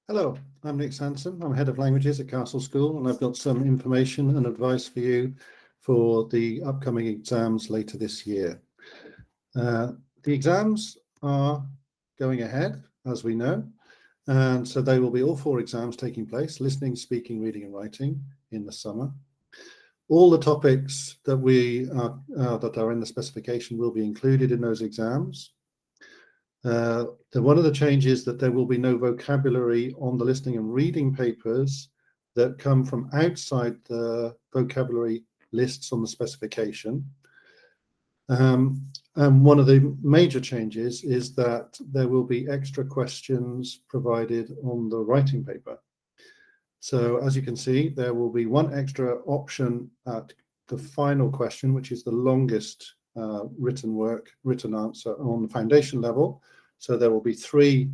Hello, I'm Nick Sanson. I'm Head of Languages at Castle School, and I've got some information and advice for you for the upcoming exams later this year. The exams are going ahead, as we know, and so they will be all 4 exams taking place: listening, speaking, reading and writing in the summer. All the topics that are in the specification will be included in those exams. One of the changes is that there will be no vocabulary on the listening and reading papers that come from outside the vocabulary lists on the specification. And one of the major changes is that there will be extra questions provided on the writing paper. So as you can see, there will be one extra option at the final question, which is the longest written answer on the foundation level. So there will be 3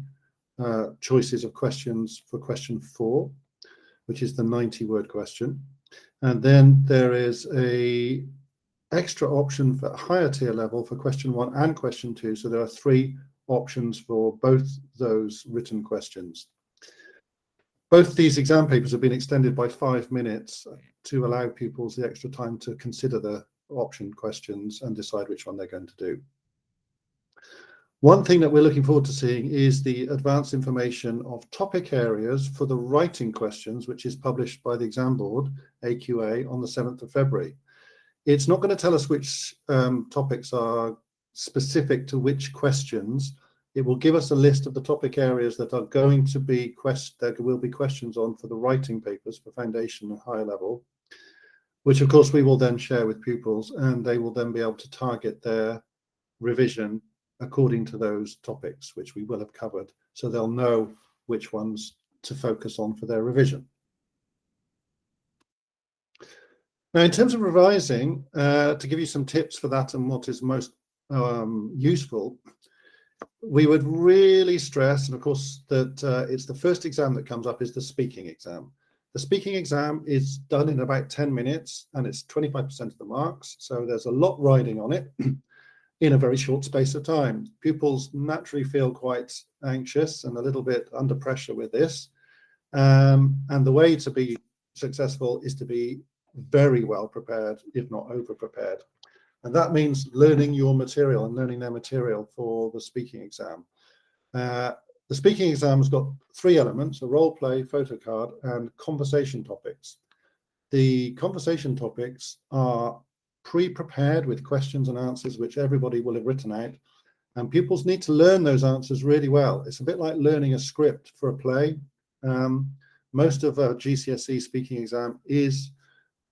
choices of questions for question 4, which is the 90-word question. And then there is a extra option for higher tier level for question 1 and question 2. So there are 3 options for both those written questions. Both these exam papers have been extended by 5 minutes to allow pupils the extra time to consider the option questions and decide which one they're going to do. One thing that we're looking forward to seeing is the advanced information of topic areas for the writing questions, which is published by the exam board, AQA, on the 7th of February. It's not going to tell us which topics are specific to which questions. It will give us a list of the topic areas that are going to be there will be questions on for the writing papers for foundation and higher level, which of course we will then share with pupils, and they will then be able to target their revision according to those topics, which we will have covered, so they'll know which ones to focus on for their revision. Now, in terms of revising, to give you some tips for that and what is most useful, we would really stress, and of course, that it's the first exam that comes up is the speaking exam. The speaking exam is done in about 10 minutes, and it's 25% of the marks, so there's a lot riding on it in a very short space of time. Pupils naturally feel quite anxious and a little bit under pressure with this. And the way to be successful is to be very well prepared, if not over prepared. And that means learning your material and learning their material for the speaking exam. The speaking exam has got 3 elements: a role play, photo card, and conversation topics. The conversation topics are pre-prepared with questions and answers which everybody will have written out, and pupils need to learn those answers really well. It's a bit like learning a script for a play. Most of a GCSE speaking exam is,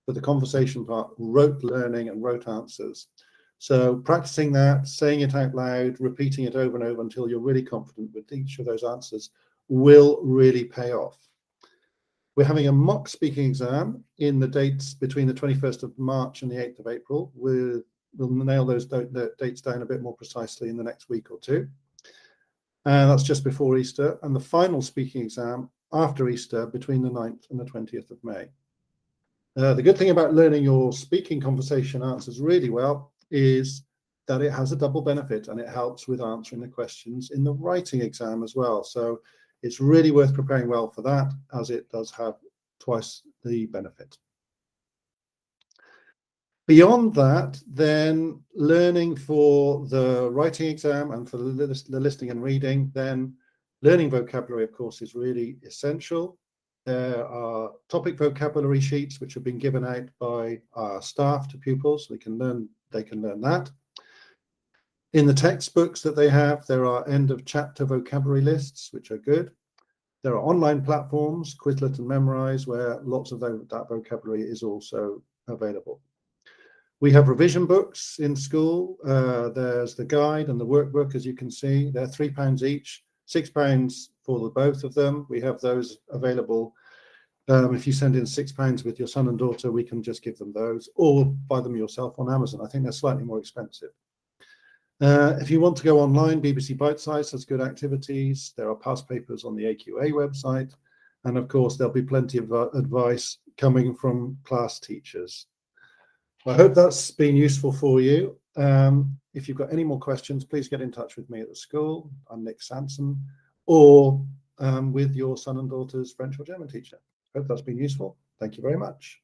for the conversation part, rote learning and rote answers. So practicing that, saying it out loud, repeating it over and over until you're really confident with each of those answers will really pay off. We're having a mock speaking exam in the dates between the 21st of March and the 8th of April. We'll nail those dates down a bit more precisely in the next week or 2. And that's just before Easter. And the final speaking exam after Easter between the 9th and the 20th of May. The good thing about learning your speaking conversation answers really well is that it has a double benefit, and it helps with answering the questions in the writing exam as well. So it's really worth preparing well for that, as it does have twice the benefit. Beyond that, then learning for the writing exam and for the listening and reading, then learning vocabulary, of course, is really essential. There are topic vocabulary sheets which have been given out by our staff to pupils. They can learn that. In the textbooks that they have, there are end of chapter vocabulary lists, which are good. There are online platforms, Quizlet and Memrise, where lots of that vocabulary is also available. We have revision books in school. There's the guide and the workbook, as you can see. They're £3 each, £6 for the both of them. We have those available. If you send in £6 with your son and daughter, we can just give them those, or buy them yourself on Amazon. I think they're slightly more expensive. If you want to go online, BBC Bitesize has good activities. There are past papers on the AQA website. And of course, there'll be plenty of advice coming from class teachers. I hope that's been useful for you. If you've got any more questions, please get in touch with me at the school. I'm Nick Sanson, or with your son and daughter's French or German teacher. Hope that's been useful. Thank you very much.